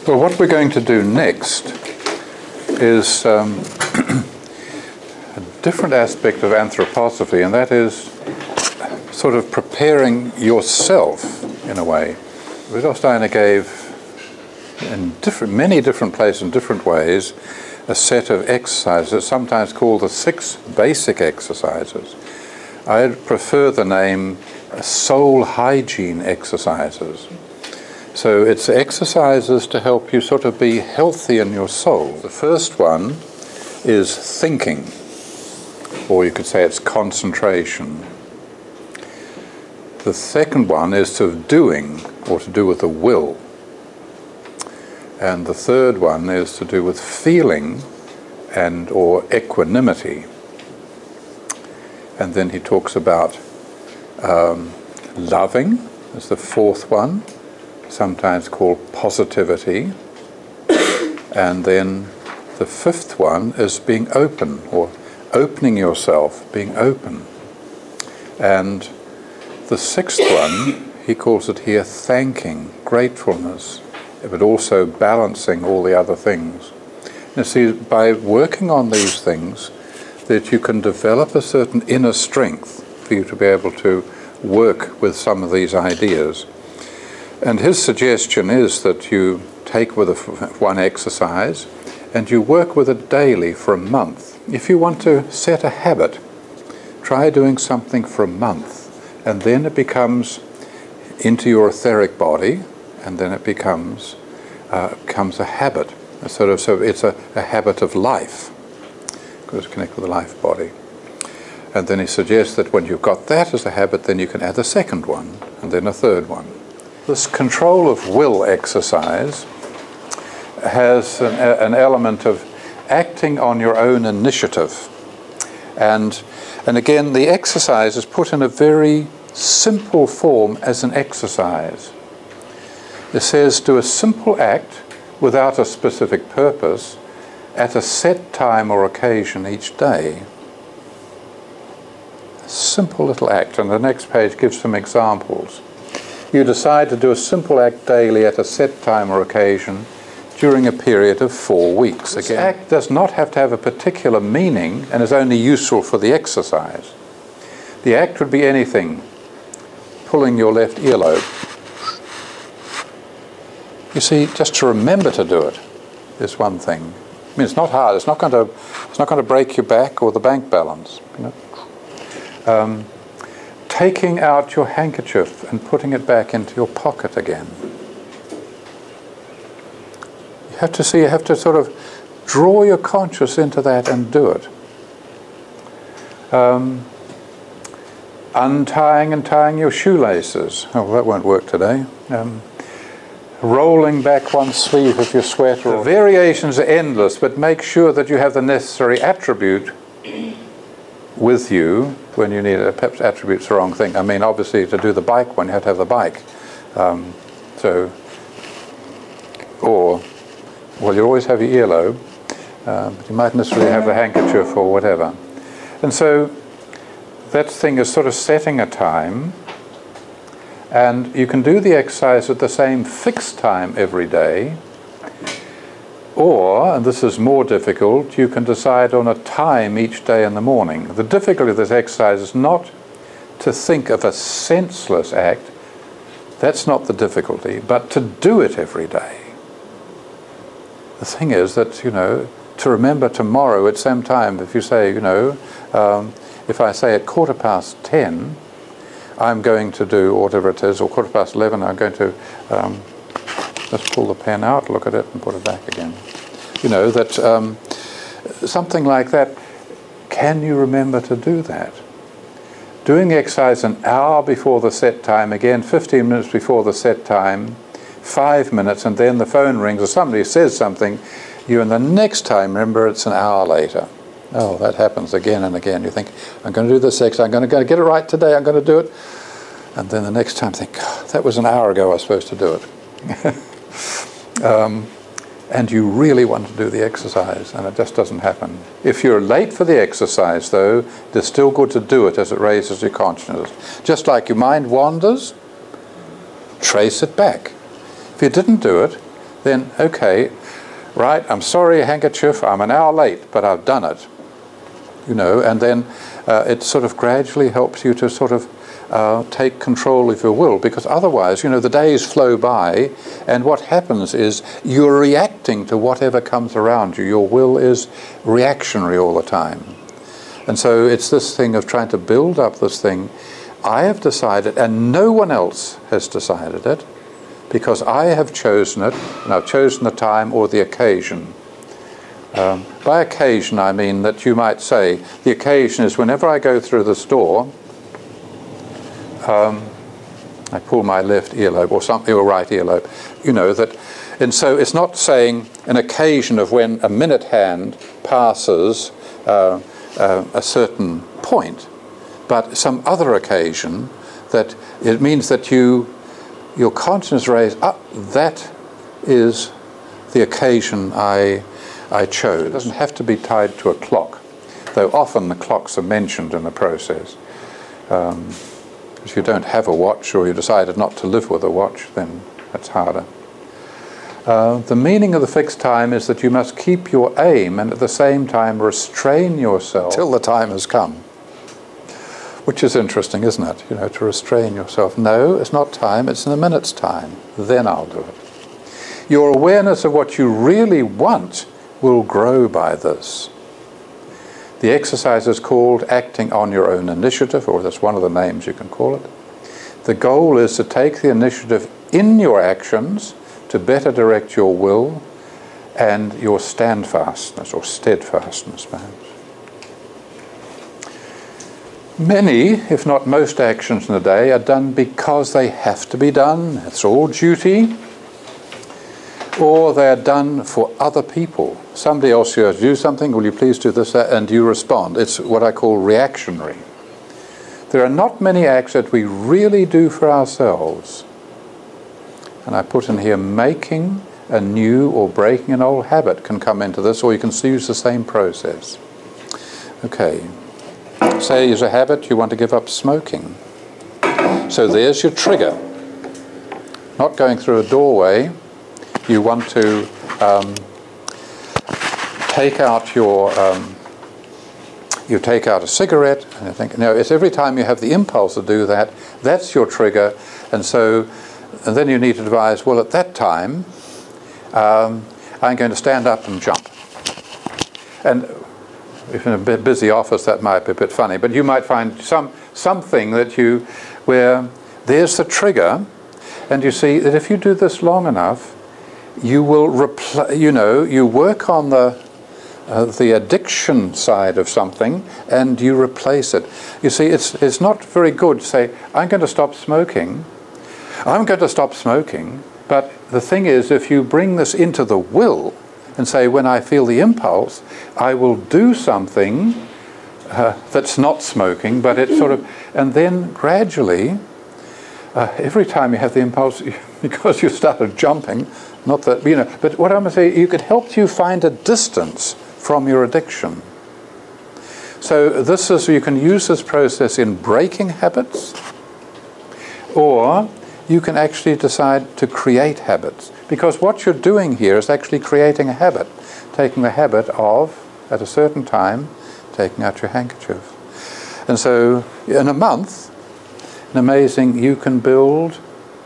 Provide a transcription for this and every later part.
Well, what we're going to do next is a different aspect of anthroposophy, and that is sort of preparing yourself in a way. Rudolf Steiner gave, in many different places, in different ways, a set of exercises, sometimes called the 6 basic exercises. I prefer the name soul hygiene exercises. So it's exercises to help you sort of be healthy in your soul. The first one is thinking, or you could say it's concentration. The second one is to doing, or to do with the will. And the third one is to do with feeling and or equanimity. And then he talks about loving as the fourth one, sometimes called positivity. And then the fifth one is being open, or opening yourself, being open. And the sixth one, he calls it here thanking, gratefulness, but also balancing all the other things. You see, by working on these things, that you can develop a certain inner strength for you to be able to work with some of these ideas. And his suggestion is that you take with one exercise and you work with it daily for a month. If you want to set a habit, try doing something for a month, and then it becomes into your etheric body, and then it becomes a habit. So it's a habit of life, because it's connected with the life body. And then he suggests that when you've got that as a habit, then you can add a second one, and then a third one. This control of will exercise has an element of acting on your own initiative. And again, the exercise is put in a very simple form as an exercise. It says, do a simple act without a specific purpose at a set time or occasion each day. A simple little act. And the next page gives some examples. You decide to do a simple act daily at a set time or occasion during a period of 4 weeks. This act does not have to have a particular meaning and is only useful for the exercise. The act would be anything. Pulling your left earlobe. You see, just to remember to do it is one thing. I mean, it's not hard. It's not going to break your back or the bank balance. You know? Taking out your handkerchief and putting it back into your pocket again. You have to sort of draw your conscious into that and do it. Untying and tying your shoelaces. Oh, well, that won't work today. Rolling back one sleeve of your sweater. The variations are endless, but make sure that you have the necessary attribute with you when you need it. Perhaps attribute's the wrong thing. I mean, obviously, to do the bike one, you have to have the bike. Well, you always have your earlobe, but you might necessarily have the handkerchief or whatever. And so that thing is sort of setting a time, and you can do the exercise at the same fixed time every day, or, and this is more difficult, you can decide on a time each day in the morning. The difficulty of this exercise is not to think of a senseless act, that's not the difficulty, but to do it every day. The thing is that, you know, to remember tomorrow at some time, if you say, you know, if I say at 10:15, I'm going to do, or whatever it is, or 11:15, I'm going to just pull the pen out, look at it, and put it back again. You know, that something like that, can you remember to do that? Doing the exercise an hour before the set time, again 15 minutes before the set time, 5 minutes, and then the phone rings or somebody says something, you, and the next time remember it's an hour later. Oh, that happens again and again. You think, I'm going to do this exercise, I'm going to get it right today, I'm going to do it. And then the next time think, oh, that was an hour ago I was supposed to do it. And you really want to do the exercise, and it just doesn't happen. If you're late for the exercise, though, it's still good to do it as it raises your consciousness. Just like your mind wanders, trace it back. If you didn't do it, then okay, right, I'm sorry, handkerchief, I'm an hour late, but I've done it. You know, and then it sort of gradually helps you to sort of take control of your will, because otherwise, you know, the days flow by, and what happens is you're reacting to whatever comes around you. Your will is reactionary all the time. And so it's this thing of trying to build up this thing. I have decided, and no one else has decided it, because I have chosen it, and I've chosen the time or the occasion. By occasion, I mean that you might say, the occasion is whenever I go through the store, I pull my left earlobe or something, or right earlobe, you know, that, and so it's not saying an occasion of when a minute hand passes a certain point, but some other occasion that it means that your consciousness raised up, that is the occasion I chose. It doesn't have to be tied to a clock, though often the clocks are mentioned in the process. If you don't have a watch, or you decided not to live with a watch, then that's harder. The meaning of the fixed time is that you must keep your aim and at the same time restrain yourself till the time has come. Which is interesting, isn't it? You know, to restrain yourself. No, it's not time, it's in a minute's time. Then I'll do it. Your awareness of what you really want will grow by this. The exercise is called acting on your own initiative, or that's one of the names you can call it. The goal is to take the initiative in your actions to better direct your will and your standfastness, or steadfastness perhaps. Many, if not most actions in the day are done because they have to be done. It's all duty. Or they're done for other people. Somebody else says, do something, will you please do this, that, and you respond. It's what I call reactionary. There are not many acts that we really do for ourselves. And I put in here, making a new or breaking an old habit can come into this, or you can use the same process. Okay, say as a habit you want to give up smoking. So there's your trigger. Not going through a doorway. You want to take out your, you take out a cigarette, and I think, no, it's every time you have the impulse to do that, that's your trigger, and so, and then you need to devise, well, at that time, I'm going to stand up and jump. And if in a bit busy office, that might be a bit funny, but you might find something that where there's the trigger, and you see that if you do this long enough, you will you work on the addiction side of something, and you replace it. You see, it's not very good to say, I'm going to stop smoking. I'm going to stop smoking. But the thing is, if you bring this into the will and say, when I feel the impulse, I will do something that's not smoking, but it's sort of, and then gradually, every time you have the impulse, because you started jumping, not that, you know, but what I'm going to say, you could help you find a distance from your addiction. So this is, you can use this process in breaking habits, or you can actually decide to create habits. Because what you're doing here is actually creating a habit, taking the habit of, at a certain time, taking out your handkerchief. And so in a month, an amazing, you can build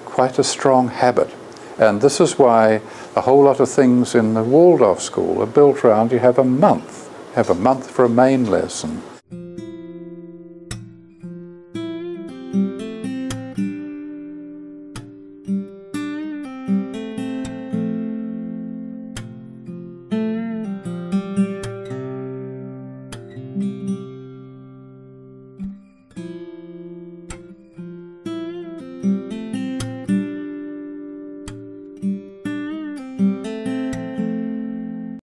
quite a strong habit. And this is why a whole lot of things in the Waldorf school are built around, you have a month for a main lesson.